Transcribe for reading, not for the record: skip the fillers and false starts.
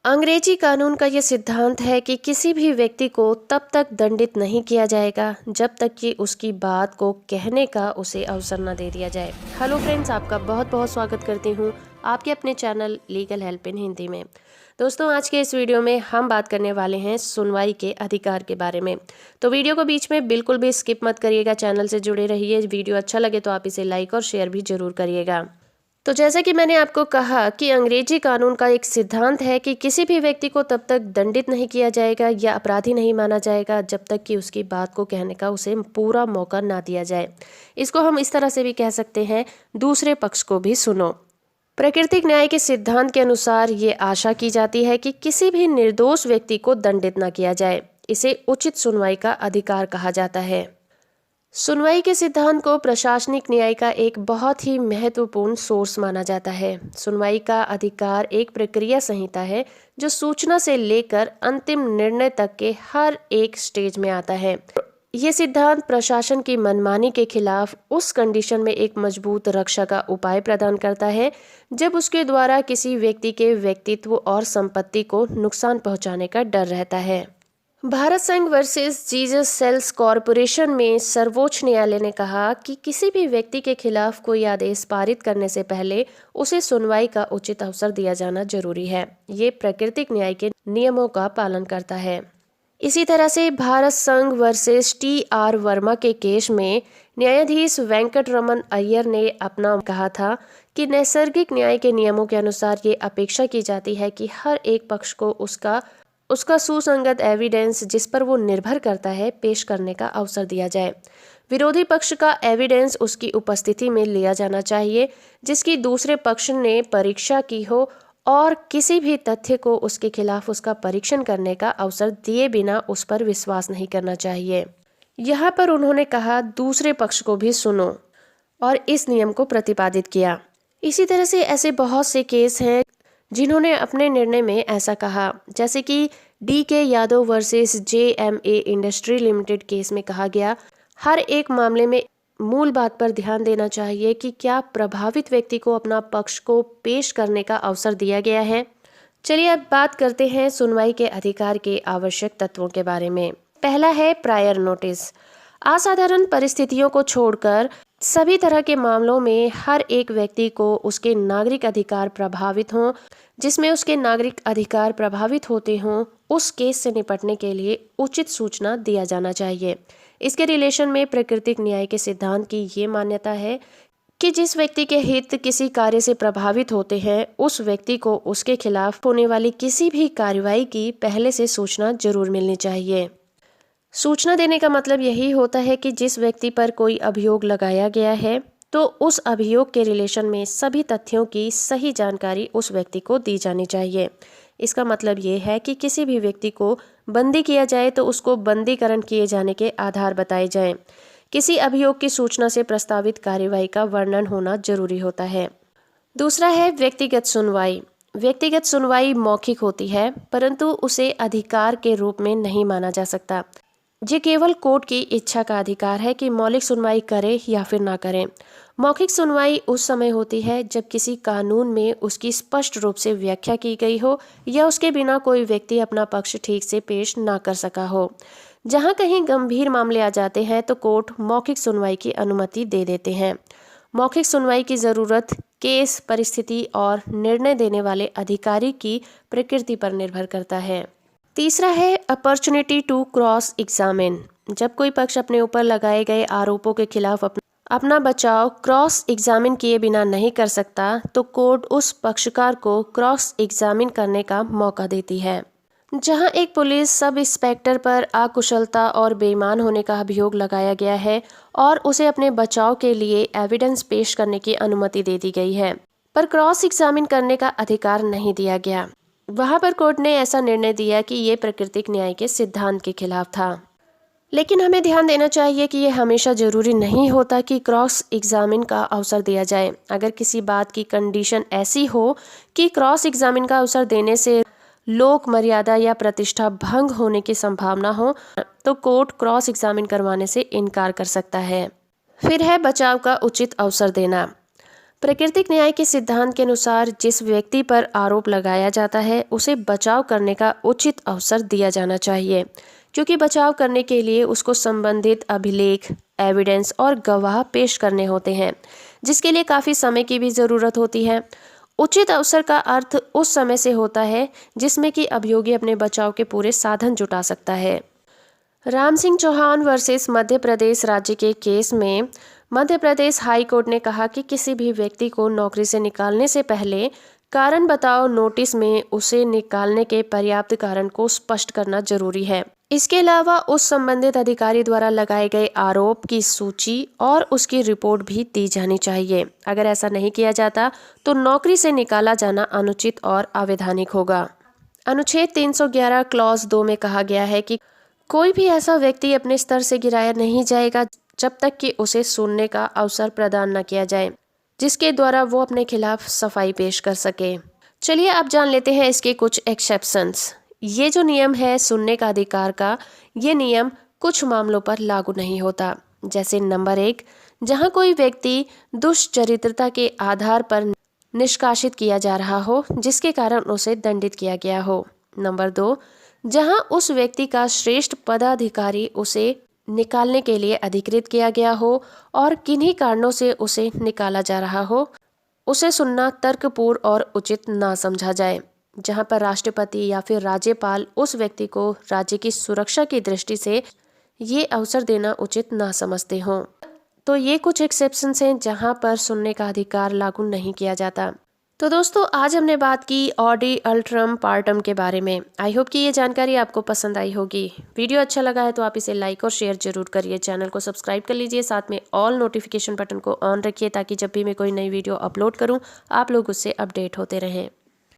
अंग्रेजी कानून का ये सिद्धांत है कि किसी भी व्यक्ति को तब तक दंडित नहीं किया जाएगा जब तक कि उसकी बात को कहने का उसे अवसर न दे दिया जाए। हेलो फ्रेंड्स, आपका बहुत बहुत स्वागत करती हूँ आपके अपने channel legal help in Hindi में। दोस्तों, आज के इस वीडियो में हम बात करने वाले हैं सुनवाई के अधिकार के बारे में। तो वीडियो को बीच में बिल्कुल भी स्किप मत करिएगा, चैनल से जुड़े रहिए। वीडियो अच्छा लगे तो आप इसे लाइक और शेयर भी जरूर करिएगा। तो जैसा कि मैंने आपको कहा कि अंग्रेजी कानून का एक सिद्धांत है कि किसी भी व्यक्ति को तब तक दंडित नहीं किया जाएगा या अपराधी नहीं माना जाएगा जब तक कि उसकी बात को कहने का उसे पूरा मौका ना दिया जाए। इसको हम इस तरह से भी कह सकते हैं, दूसरे पक्ष को भी सुनो। प्राकृतिक न्याय के सिद्धांत के अनुसार ये आशा की जाती है कि किसी भी निर्दोष व्यक्ति को दंडित न किया जाए। इसे उचित सुनवाई का अधिकार कहा जाता है। सुनवाई के सिद्धांत को प्रशासनिक न्याय का एक बहुत ही महत्वपूर्ण सोर्स माना जाता है। सुनवाई का अधिकार एक प्रक्रिया संहिता है जो सूचना से लेकर अंतिम निर्णय तक के हर एक स्टेज में आता है। ये सिद्धांत प्रशासन की मनमानी के खिलाफ उस कंडीशन में एक मजबूत रक्षा का उपाय प्रदान करता है जब उसके द्वारा किसी व्यक्ति के व्यक्तित्व और संपत्ति को नुकसान पहुंचाने का डर रहता है। भारत संघ वर्सेस जीसस सेल्स कॉरपोरेशन में सर्वोच्च न्यायालय ने कहा कि किसी भी व्यक्ति के खिलाफ कोई आदेश पारित करने से पहले उसे सुनवाई का उचित अवसर दिया जाना जरूरी है। ये प्राकृतिक न्याय के नियमों का पालन करता है। इसी तरह से भारत संघ वर्सेस टी.आर. वर्मा के केस में न्यायाधीश वेंकटरमन अय्यर ने अपना कहा था कि नैसर्गिक न्याय के नियमों के अनुसार ये अपेक्षा की जाती है कि हर एक पक्ष को उसका सुसंगत एविडेंस जिस पर वो निर्भर करता है पेश करने का अवसर दिया जाए। विरोधी पक्ष का एविडेंस उसकी उपस्थिति में लिया जाना चाहिए जिसकी दूसरे पक्ष ने परीक्षा की हो और किसी भी तथ्य को उसके खिलाफ उसका परीक्षण करने का अवसर दिए बिना उस पर विश्वास नहीं करना चाहिए। यहाँ पर उन्होंने कहा, दूसरे पक्ष को भी सुनो, और इस नियम को प्रतिपादित किया। इसी तरह से ऐसे बहुत से केस हैं जिन्होंने अपने निर्णय में ऐसा कहा, जैसे कि D K. Yadav versus J M A. Industry limited case में कहा गया, हर एक मामले में मूल बात पर ध्यान देना चाहिए कि क्या प्रभावित व्यक्ति को अपना पक्ष को पेश करने का अवसर दिया गया है। चलिए अब बात करते हैं सुनवाई के अधिकार के आवश्यक तत्वों के बारे में। पहला है प्रायर नोटिस। असाधारण परिस्थितियों को छोड़कर सभी तरह के मामलों में हर एक व्यक्ति को उसके नागरिक अधिकार प्रभावित हों, जिसमें उसके नागरिक अधिकार प्रभावित होते हों, उस केस से निपटने के लिए उचित सूचना दिया जाना चाहिए। इसके रिलेशन में प्राकृतिक न्याय के सिद्धांत की ये मान्यता है कि जिस व्यक्ति के हित किसी कार्य से प्रभावित होते हैं, उस व्यक्ति को उसके खिलाफ होने वाली किसी भी कार्रवाई की पहले से सूचना जरूर मिलनी चाहिए। सूचना देने का मतलब यही होता है कि जिस व्यक्ति पर कोई अभियोग लगाया गया है तो उस अभियोग के रिलेशन में सभी तथ्यों की सही जानकारी उस व्यक्ति को दी जानी चाहिए। इसका मतलब ये है कि किसी भी व्यक्ति को बंदी किया जाए तो उसको बंदीकरण किए जाने के आधार बताए जाएं। किसी अभियोग की सूचना से प्रस्तावित कार्यवाही का वर्णन होना जरूरी होता है। दूसरा है व्यक्तिगत सुनवाई। व्यक्तिगत सुनवाई मौखिक होती है, परंतु उसे अधिकार के रूप में नहीं माना जा सकता। ये केवल कोर्ट की इच्छा का अधिकार है कि मौलिक सुनवाई करे या फिर ना करें। मौखिक सुनवाई उस समय होती है जब किसी कानून में उसकी स्पष्ट रूप से व्याख्या की गई हो या उसके बिना कोई व्यक्ति अपना पक्ष ठीक से पेश ना कर सका हो। जहाँ कहीं गंभीर मामले आ जाते हैं तो कोर्ट मौखिक सुनवाई की अनुमति दे देते हैं। मौखिक सुनवाई की जरूरत केस, परिस्थिति और निर्णय देने वाले अधिकारी की प्रकृति पर निर्भर करता है। तीसरा है अपॉर्चुनिटी टू क्रॉस एग्जामिन। जब कोई पक्ष अपने ऊपर लगाए गए आरोपों के खिलाफ अपना बचाव क्रॉस एग्जामिन किए बिना नहीं कर सकता तो कोर्ट उस पक्षकार को क्रॉस एग्जामिन करने का मौका देती है। जहां एक पुलिस सब इंस्पेक्टर पर अकुशलता और बेईमान होने का अभियोग लगाया गया है और उसे अपने बचाव के लिए एविडेंस पेश करने की अनुमति दे दी गई है, पर क्रॉस एग्जामिन करने का अधिकार नहीं दिया गया, वहां पर कोर्ट ने ऐसा निर्णय दिया कि ये प्राकृतिक न्याय के सिद्धांत के खिलाफ था। लेकिन हमें ध्यान देना चाहिए कि ये हमेशा जरूरी नहीं होता कि क्रॉस एग्जामिन का अवसर दिया जाए। अगर किसी बात की कंडीशन ऐसी हो कि क्रॉस एग्जामिन का अवसर देने से लोक मर्यादा या प्रतिष्ठा भंग होने की संभावना हो तो कोर्ट क्रॉस एग्जामिन करवाने से इनकार कर सकता है। फिर है बचाव का उचित अवसर देना। प्राकृतिक न्याय के सिद्धांत के अनुसार जिस व्यक्ति पर आरोप लगाया जाता है उसे बचाव करने का उचित अवसर दिया जाना चाहिए, क्योंकि बचाव करने के लिए उसको संबंधित अभिलेख, एविडेंस और गवाह पेश करने होते हैं, जिसके लिए काफ़ी समय की भी ज़रूरत होती है। उचित अवसर का अर्थ उस समय से होता है जिसमें कि अभियोगी अपने बचाव के पूरे साधन जुटा सकता है। राम सिंह चौहान वर्सेस मध्य प्रदेश राज्य के केस में मध्य प्रदेश हाई कोर्ट ने कहा कि किसी भी व्यक्ति को नौकरी से निकालने से पहले कारण बताओ नोटिस में उसे निकालने के पर्याप्त कारण को स्पष्ट करना जरूरी है। इसके अलावा उस संबंधित अधिकारी द्वारा लगाए गए आरोप की सूची और उसकी रिपोर्ट भी दी जानी चाहिए। अगर ऐसा नहीं किया जाता तो नौकरी से निकाला जाना अनुचित और अवैधानिक होगा। अनुच्छेद 311 क्लॉज 2 में कहा गया है कि कोई भी ऐसा व्यक्ति अपने स्तर से गिराया नहीं जाएगा जब तक कि उसे सुनने का अवसर प्रदान न किया जाए, जिसके द्वारा वो अपने खिलाफ सफाई पेश कर सके। चलिए अब जान लेते हैं इसके कुछ एक्सेप्शंस। ये जो नियम है सुनने का अधिकार का, ये नियम कुछ मामलों पर लागू नहीं होता। जैसे नंबर 1, जहां कोई व्यक्ति दुष्चरित्रता के आधार पर निष्कासित किया जा रहा हो जिसके कारण उसे दंडित किया गया हो। नंबर 2, जहां उस व्यक्ति का श्रेष्ठ पदाधिकारी उसे निकालने के लिए अधिकृत किया गया हो और किन्हीं कारणों से उसे निकाला जा रहा हो, उसे सुनना तर्कपूर्ण और उचित ना समझा जाए। जहां पर राष्ट्रपति या फिर राज्यपाल उस व्यक्ति को राज्य की सुरक्षा की दृष्टि से ये अवसर देना उचित ना समझते हों। तो ये कुछ एक्सेप्शंस हैं जहां पर सुनने का अधिकार लागू नहीं किया जाता। तो दोस्तों आज हमने बात की ऑडी अल्ट्रम पार्टम के बारे में। आई होप कि ये जानकारी आपको पसंद आई होगी। वीडियो अच्छा लगा है तो आप इसे लाइक और शेयर जरूर करिए। चैनल को सब्सक्राइब कर लीजिए, साथ में ऑल नोटिफिकेशन बटन को ऑन रखिए ताकि जब भी मैं कोई नई वीडियो अपलोड करूं आप लोग उससे अपडेट होते रहें।